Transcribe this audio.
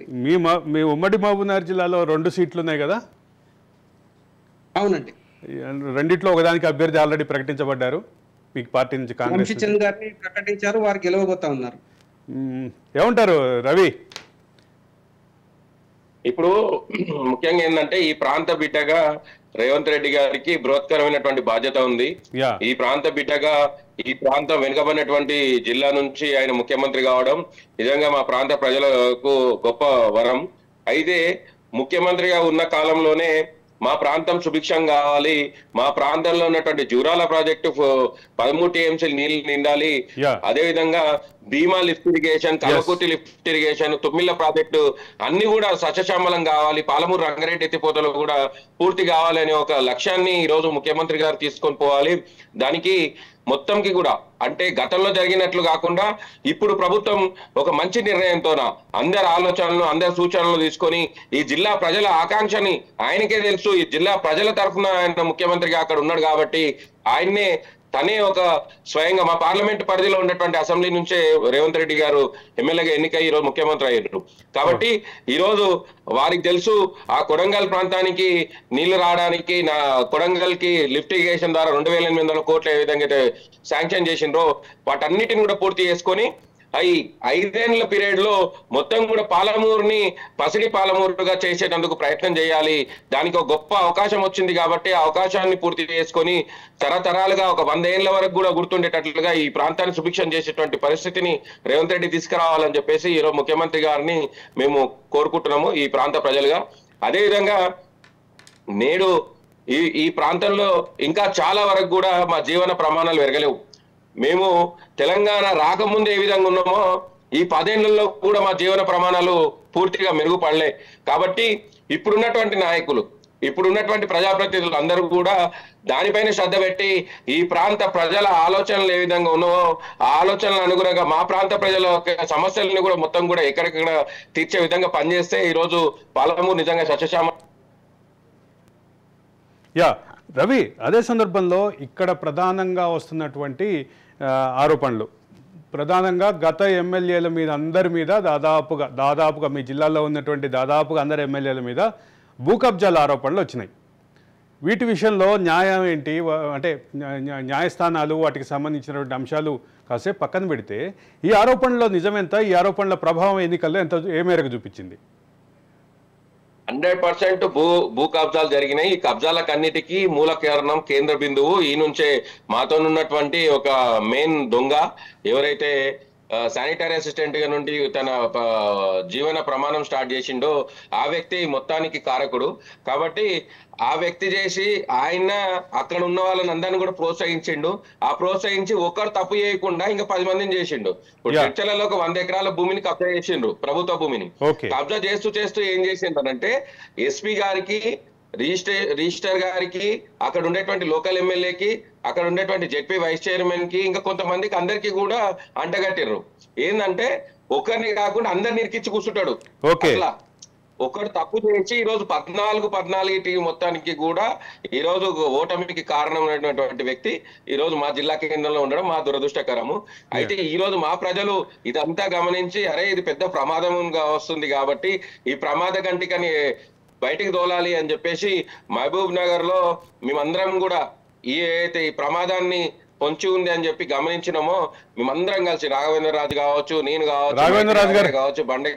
మీ ఉమ్మడి మహబూబ్నగర్ జిల్లాలో 2 సీట్లు ఉన్నాయి కదా? అవునండి. రెండిట్లో ఒకదానికి అభ్యర్థి ఆల్రెడీ ప్రకటించబడ్డారు. మీకు పార్టీ నుంచి కాంగ్రెస్ వంశీచంద్ గారిని ప్రకటించారు. వారు గెలవబోతా ఉన్నారు. ఏమంటారు రవి? ఇప్పుడు ముఖ్యంగా ఏంటంటే ఈ ప్రాంత బిడ్డగా రేవంత్ రెడ్డి గారికి బృహత్కరమైనటువంటి బాధ్యత ఉంది. ఈ ప్రాంత బిడ్డగా ఈ ప్రాంతం వెనుకబడినటువంటి జిల్లా నుంచి ఆయన ముఖ్యమంత్రి కావడం నిజంగా మా ప్రాంత ప్రజలకు గొప్ప వరం. అయితే ముఖ్యమంత్రిగా ఉన్న కాలంలోనే మా ప్రాంతం సుభిక్షం కావాలి, మా ప్రాంతంలో ఉన్నటువంటి జూరాల ప్రాజెక్టు 13 టీఎంసీలు నీళ్లు నిండాలి, అదే విధంగా Bhima lift irrigation, Kalwakurthy lift irrigation, Tummilla project అన్ని కూడా సస్యశ్యామలం కావాలి, పాలమూరు రంగారెడ్డి ఎత్తిపోతలు కూడా పూర్తి కావాలి అనే ఒక లక్ష్యాన్ని ఈ రోజు ముఖ్యమంత్రి గారు తీసుకొని పోవాలి. దానికి మొత్తంకి కూడా అంటే గతంలో జరిగినట్లు కాకుండా ఇప్పుడు ప్రభుత్వం ఒక మంచి నిర్ణయంతోన అందరి ఆలోచనలు అందరి సూచనలు తీసుకొని ఈ జిల్లా ప్రజల ఆకాంక్షని ఆయనకే తెలుసు. ఈ జిల్లా ప్రజల తరఫున ఆయన ముఖ్యమంత్రిగా అక్కడ ఉన్నాడు కాబట్టి ఆయన్నే తనే ఒక స్వయంగా మా పార్లమెంట్ పరిధిలో ఉన్నటువంటి అసెంబ్లీ నుంచే రేవంత్ రెడ్డి గారు ఎమ్మెల్యేగా ఎన్నికై ఈరోజు ముఖ్యమంత్రి అయ్యారు. కాబట్టి ఈరోజు వారికి తెలుసు ఆ కొడంగల్ ప్రాంతానికి నీళ్లు రావడానికి నా కొడంగల్ కి లిఫ్ట్ ఇరిగేషన్ ద్వారా 2800 కోట్లు ఏ విధంగా అయితే శాంక్షన్ చేసిండ్రో వాటన్నిటిని కూడా పూర్తి చేసుకొని ఈ 5 ఏళ్ల పీరియడ్ లో మొత్తం కూడా పాలమూరుని పసిడి పాలమూరుగా చేసేటందుకు ప్రయత్నం చేయాలి. దానికి ఒక గొప్ప అవకాశం వచ్చింది కాబట్టి ఆ అవకాశాన్ని పూర్తి చేసుకొని తరతరాలుగా ఒక 100 ఏళ్ల వరకు కూడా గుర్తుండేటట్లుగా ఈ ప్రాంతాన్ని సుభిక్షం చేసేటువంటి పరిస్థితిని రేవంత్ రెడ్డి తీసుకురావాలని చెప్పేసి ఈరోజు ముఖ్యమంత్రి గారిని మేము కోరుకుంటున్నాము ఈ ప్రాంత ప్రజలుగా. అదేవిధంగా నేడు ఈ ప్రాంతంలో ఇంకా చాలా వరకు కూడా మా జీవన ప్రమాణాలు పెరగలేవు. మేము తెలంగాణ రాకముందు ఏ విధంగా ఉన్నామో ఈ 10 ఏళ్లలో కూడా మా జీవన ప్రమాణాలు పూర్తిగా మెరుగుపడలే. కాబట్టి ఇప్పుడున్నటువంటి నాయకులు ఇప్పుడున్నటువంటి ప్రజాప్రతినిధులు అందరూ కూడా దానిపైన శ్రద్ధ పెట్టి ఈ ప్రాంత ప్రజల ఆలోచనలు ఏ విధంగా ఉన్నావో ఆ ఆలోచనల అనుగుణంగా మా ప్రాంత ప్రజల సమస్యలని కూడా మొత్తం కూడా ఎక్కడెక్కడ తీర్చే విధంగా పనిచేస్తే ఈరోజు పాలమూరు నిజంగా సస్యశ్యామ. రవి, అదే సందర్భంలో ఇక్కడ ప్రధానంగా వస్తున్నటువంటి ఆరోపణలు ప్రధానంగా గత ఎమ్మెల్యేల మీద అందరి మీద దాదాపుగా మీ జిల్లాలో ఉన్నటువంటి దాదాపుగా అందరి ఎమ్మెల్యేల మీద భూ కబ్జాల ఆరోపణలు వచ్చినాయి. వీటి విషయంలో న్యాయం ఏంటి అంటే న్యాయస్థానాలు వాటికి సంబంధించినటువంటి అంశాలు కాసేపు పక్కన పెడితే ఈ ఆరోపణలో నిజమెంత, ఈ ఆరోపణల ప్రభావం ఎన్నికల్లో ఏ మేరకు చూపించింది? 100% భూ కబ్జాలు జరిగినాయి. ఈ కబ్జాలకు అన్నిటికీ మూల కారణం కేంద్ర బిందువు ఈ నుంచే మాతో ఉన్నటువంటి ఒక మెయిన్ దొంగ ఎవరైతే శానిటరీ అసిస్టెంట్ గా నుండి తన జీవన ప్రమాణం స్టార్ట్ చేసిండో ఆ వ్యక్తి మొత్తానికి కారకుడు. కాబట్టి ఆ వ్యక్తి చేసి ఆయన అక్కడ ఉన్న వాళ్ళని అందరిని కూడా ప్రోత్సహించిండు. ఆ ప్రోత్సహించి ఒకరు తప్పు చేయకుండా ఇంకా 10 మందిని చేసిండు. ఇప్పుడు చర్చలలో ఒక 100 ఎకరాల భూమిని కబ్జా చేసిండ్రు, ప్రభుత్వ భూమిని. కబ్జా చేస్తూ ఏం చేసిండ్రంటే ఎస్పీ గారికి, రిజిస్టర్ గారికి, అక్కడ ఉండేటువంటి లోకల్ ఎమ్మెల్యేకి, అక్కడ ఉండేటువంటి జెడ్పీ వైస్ చైర్మన్ కి, ఇంకా కొంతమందికి అందరికి కూడా అంటగట్టిర్రు. ఏంటంటే ఒకరిని కాకుండా అందరిని ఇరికిచ్చి కూర్చుంటాడు. అట్లా ఒకరు తప్పు చేసి ఈ రోజు 14 మొత్తానికి కూడా ఈ రోజు ఓటమికి కారణమైనటువంటి వ్యక్తి ఈ రోజు మా జిల్లా కేంద్రంలో ఉండడం మా దురదృష్టకరము. అయితే ఈ రోజు మా ప్రజలు ఇదంతా గమనించి అరే ఇది పెద్ద ప్రమాదంగా వస్తుంది కాబట్టి ఈ ప్రమాద గంటికని బయటికి తోలాలి అని చెప్పేసి మహబూబ్ నగర్ లో మేమందరం కూడా ఏదైతే ఈ ప్రమాదాన్ని పొంచి ఉంది అని చెప్పి గమనించినామో మేమందరం కలిసి రాఘవేంద్ర రాజు కావచ్చు, నేను కావచ్చు, బండే